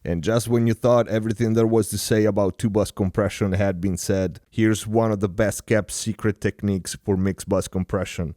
And just when you thought everything there was to say about two-bus compression had been said, here's one of the best kept secret techniques for mixed bus compression.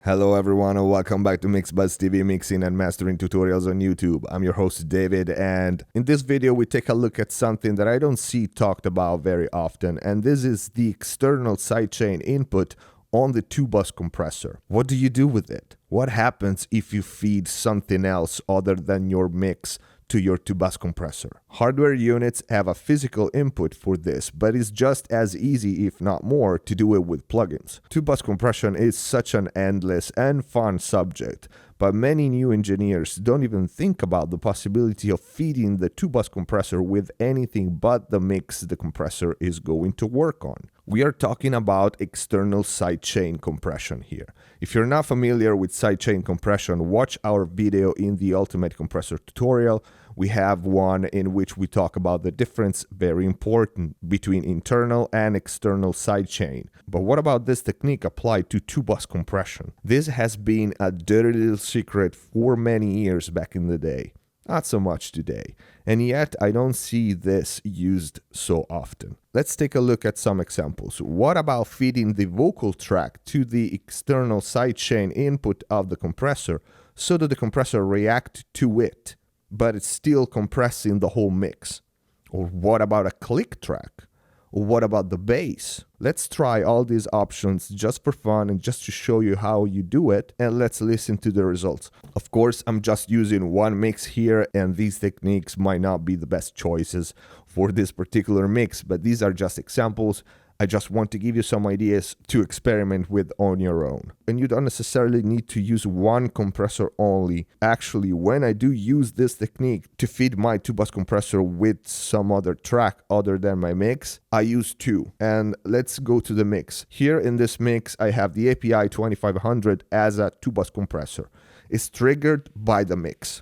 Hello everyone and welcome back to Mixed Bus TV mixing and mastering tutorials on YouTube. I'm your host David, and in this video we take a look at something that I don't see talked about very often, and this is the external sidechain input on the two-bus compressor. What do you do with it? What happens if you feed something else other than your mix to your two-bus compressor? Hardware units have a physical input for this, but it's just as easy, if not more, to do it with plugins. Two-bus compression is such an endless and fun subject, but many new engineers don't even think about the possibility of feeding the two-bus compressor with anything but the mix the compressor is going to work on. We are talking about external sidechain compression here. If you're not familiar with sidechain compression, watch our video in the Ultimate Compressor tutorial. We have one in which we talk about the difference, very important, between internal and external sidechain. But what about this technique applied to two-bus compression? This has been a dirty little secret for many years back in the day. Not so much today, and yet I don't see this used so often. Let's take a look at some examples. What about feeding the vocal track to the external sidechain input of the compressor so that the compressor reacts to it, but it's still compressing the whole mix? Or what about a click track? Or what about the bass? Let's try all these options just for fun and just to show you how you do it, and let's listen to the results. Of course, I'm just using one mix here, and these techniques might not be the best choices for this particular mix, but these are just examples. I just want to give you some ideas to experiment with on your own. And you don't necessarily need to use one compressor only. Actually, when I do use this technique to feed my two-bus compressor with some other track other than my mix, I use two. And let's go to the mix. Here in this mix, I have the API 2500 as a two-bus compressor. It's triggered by the mix.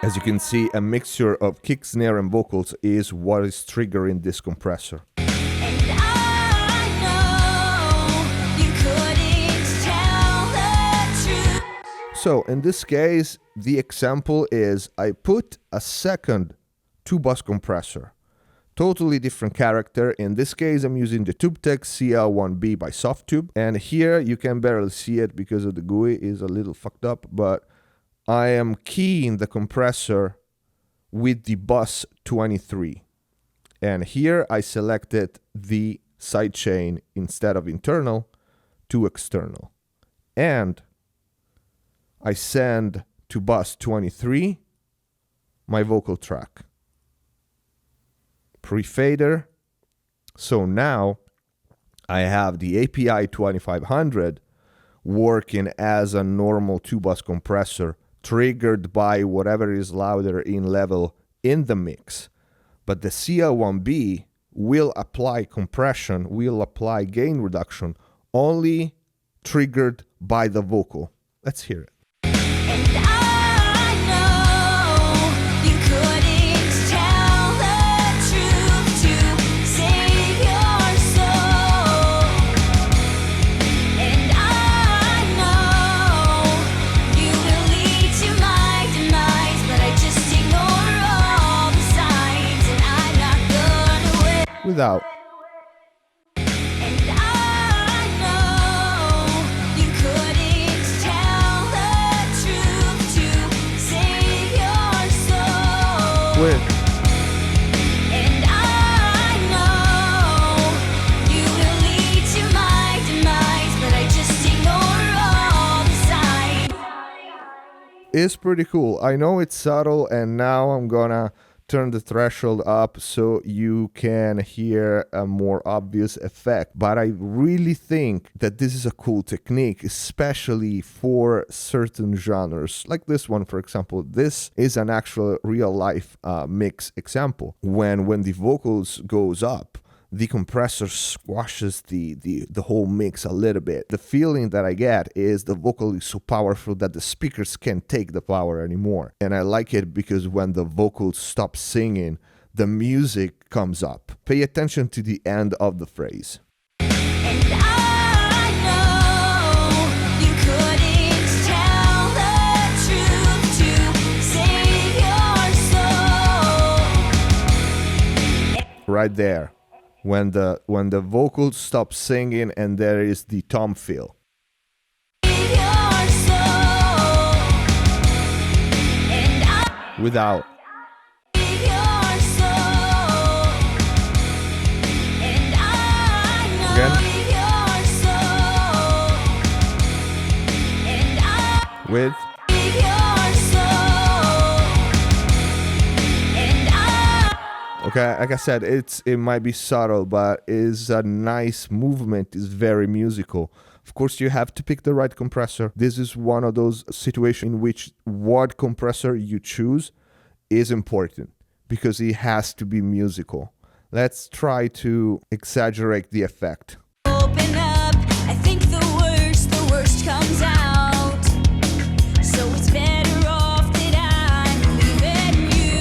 As you can see, a mixture of kick, snare, and vocals is what is triggering this compressor. So in this case, the example is I put a second two-bus compressor. Totally different character. In this case, I'm using the TubeTech CL1B by Softtube. And here you can barely see it because of the GUI is a little fucked up, but I am keying the compressor with the bus 23. And here I selected the sidechain instead of internal to external. And I send to bus 23 my vocal track. Pre-fader. So now I have the API 2500 working as a normal two-bus compressor, triggered by whatever is louder in level in the mix. But the CL1B will apply compression, will apply gain reduction, only triggered by the vocal. Let's hear it. Without. With. It's pretty cool. I know it's subtle, and now I'm gonna turn the threshold up so you can hear a more obvious effect. But I really think that this is a cool technique, especially for certain genres, like this one, for example. This is an actual real life mix example. When the vocals goes up, the compressor squashes the whole mix a little bit. The feeling that I get is the vocal is so powerful that the speakers can't take the power anymore. And I like it because when the vocals stop singing, the music comes up. Pay attention to the end of the phrase. And I know you couldn't tell the truth to save your soul. Right there. When the vocals stop singing and there is the tom fill. Your soul. And I Without. your soul. And I know Again. your soul. And I With. your soul. And I Okay, like I said, it might be subtle, but is a nice movement, is very musical. Of course, you have to pick the right compressor. This is one of those situations in which what compressor you choose is important because it has to be musical. Let's try to exaggerate the effect. open up. I think the worst comes out. So it's better off that I believe in you.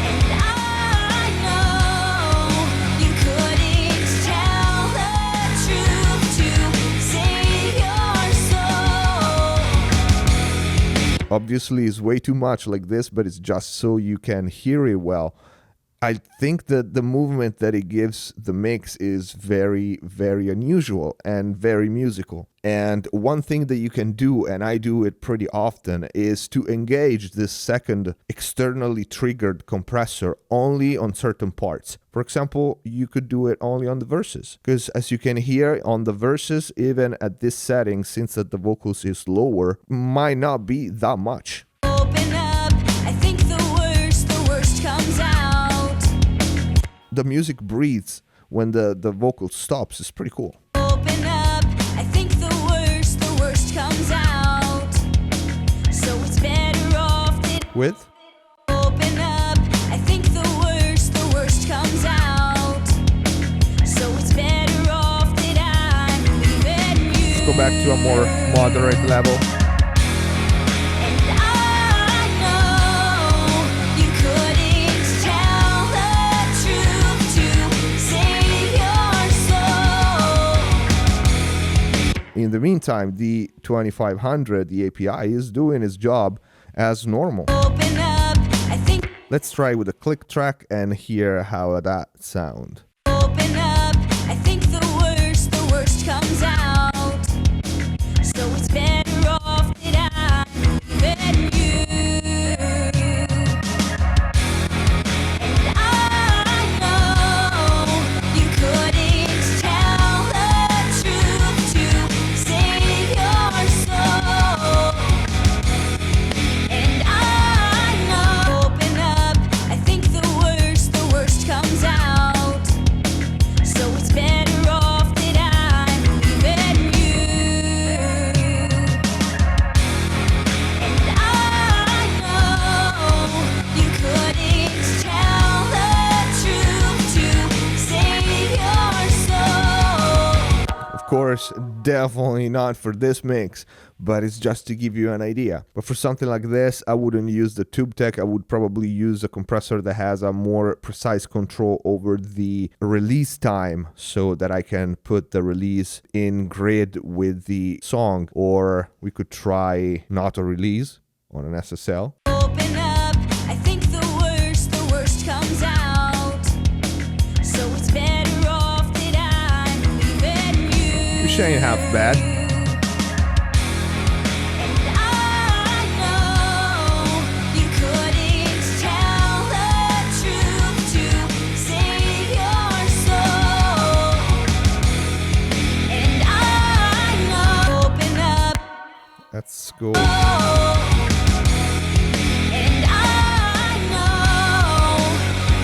And I know you couldn't tell the truth to save your soul. Obviously, it's way too much like this, but it's just so you can hear it well. I think that the movement that it gives the mix is very, very unusual and very musical. And one thing that you can do, and I do it pretty often, is to engage this second externally triggered compressor only on certain parts. For example, you could do it only on the verses, because as you can hear on the verses, even at this setting, since that the vocals is lower, might not be that much. Open up. I think the worst comes out. The music breathes when the vocal stops. It's pretty cool. Open up. I think the worst comes out. So it's better off that With. open up. I think the worst comes out. So it's better off that I believe in you. Let's go back to a more moderate level. And I know you couldn't tell the truth to save your soul. In the meantime, the 2500, the API, is doing its job as normal. Open up. I think Let's try with a click track and hear how that sound. open up. I think the worst comes out. So it's better off that I believe in you. And I know you couldn't tell the truth to save your soul. And I know open up. I think the worst comes out. So it's better off that I believe in you. And I know you couldn't tell the truth to save your soul. Of course, definitely not for this mix, but it's just to give you an idea. But for something like this, I wouldn't use the tube tech. I would probably use a compressor that has a more precise control over the release time so that I can put the release in grid with the song. Or we could try not a release on an SSL. Open up. I think the worst comes out. So it's better off that I believe in you. Which ain't half bad. And I know you couldn't tell the truth to save your soul. And I know open up. Let's go. And I know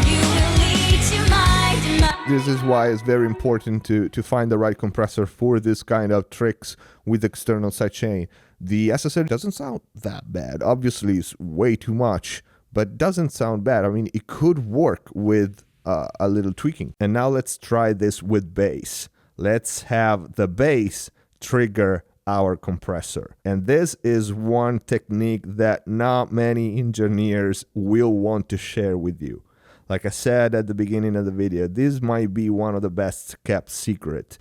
you will lead to my demise. This is why it's very important to find the right compressor for this kind of tricks with external sidechain. The SSL doesn't sound that bad. Obviously, it's way too much, but doesn't sound bad. I mean, it could work with a little tweaking. And now let's try this with bass. Let's have the bass trigger our compressor. And this is one technique that not many engineers will want to share with you. Like I said at the beginning of the video, this might be one of the best kept secret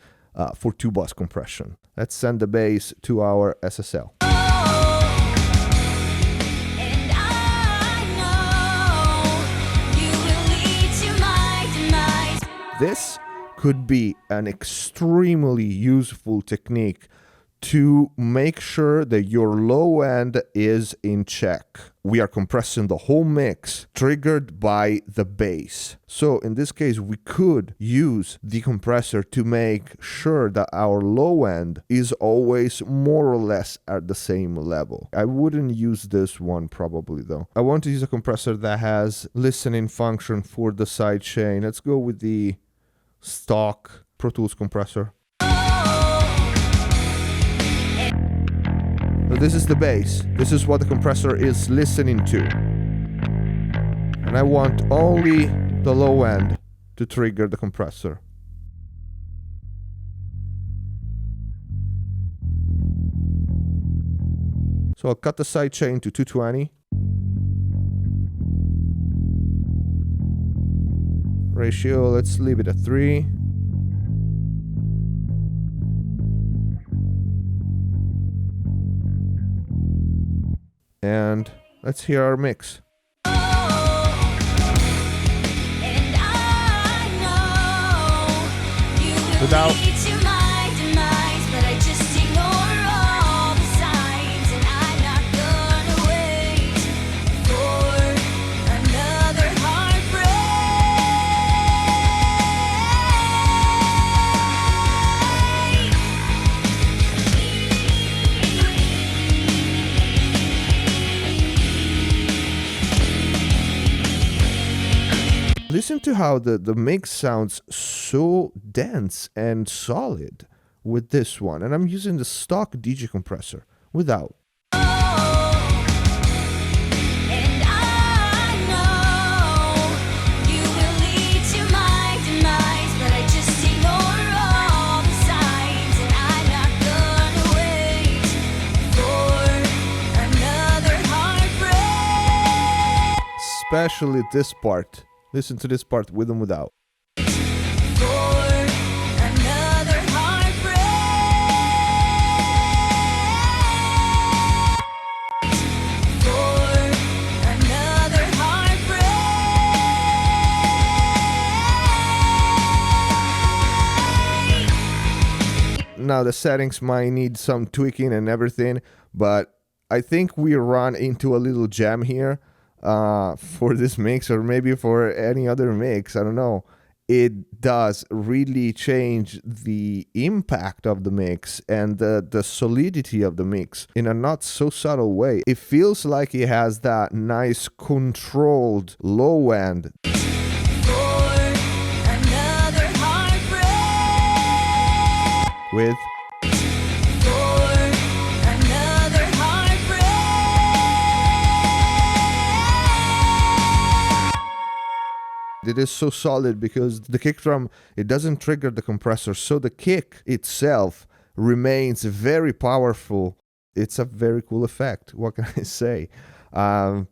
for 2-bus compression. Let's send the bass to our SSL. This could be an extremely useful technique to make sure that your low end is in check. We are compressing the whole mix triggered by the bass. So in this case, we could use the compressor to make sure that our low end is always more or less at the same level. I wouldn't use this one probably though. I want to use a compressor that has listening function for the sidechain. Let's go with the stock Pro Tools compressor. So this is the bass. This is what the compressor is listening to. And I want only the low end to trigger the compressor. So I'll cut the sidechain to 220. Ratio, let's leave it at 3. And let's hear our mix. Without listen to how the mix sounds so dense and solid with this one. And I'm using the stock DJ compressor without. Especially this part. Listen to this part with and without. Now the settings might need some tweaking and everything, but I think we run into a little jam here. For this mix, or maybe for any other mix, I don't know. It does really change the impact of the mix and the solidity of the mix in a not so subtle way. It feels like it has that nice controlled low end. With it is so solid because the kick drum, it doesn't trigger the compressor, so the kick itself remains very powerful. It's a very cool effect. What can I say?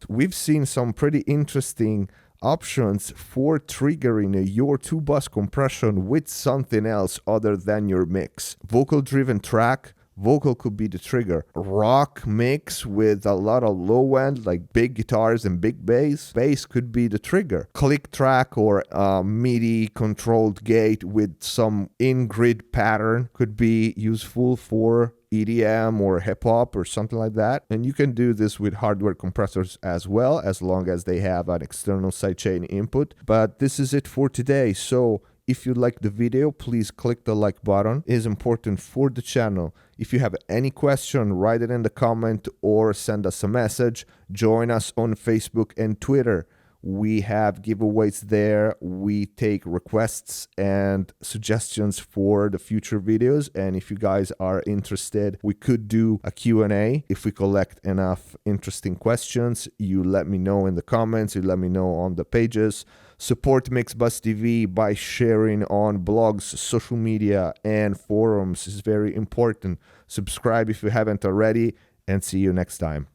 We've seen some pretty interesting options for triggering your 2-bus compression with something else other than your mix. Vocal driven track. Vocal could be the trigger. Rock mix with a lot of low end, like big guitars and big bass. Bass could be the trigger. Click track or MIDI controlled gate with some in-grid pattern could be useful for EDM or hip hop or something like that. And you can do this with hardware compressors as well, as long as they have an external sidechain input. But this is it for today. So if you like the video, please click the like button. It is important for the channel. If you have any question, write it in the comment or send us a message. Join us on Facebook and Twitter. We have giveaways there. We take requests and suggestions for the future videos. And if you guys are interested, we could do a Q&A. If we collect enough interesting questions, you let me know in the comments, you let me know on the pages. Support MixBuzz TV by sharing on blogs, social media, and forums is very important. Subscribe if you haven't already, and see you next time.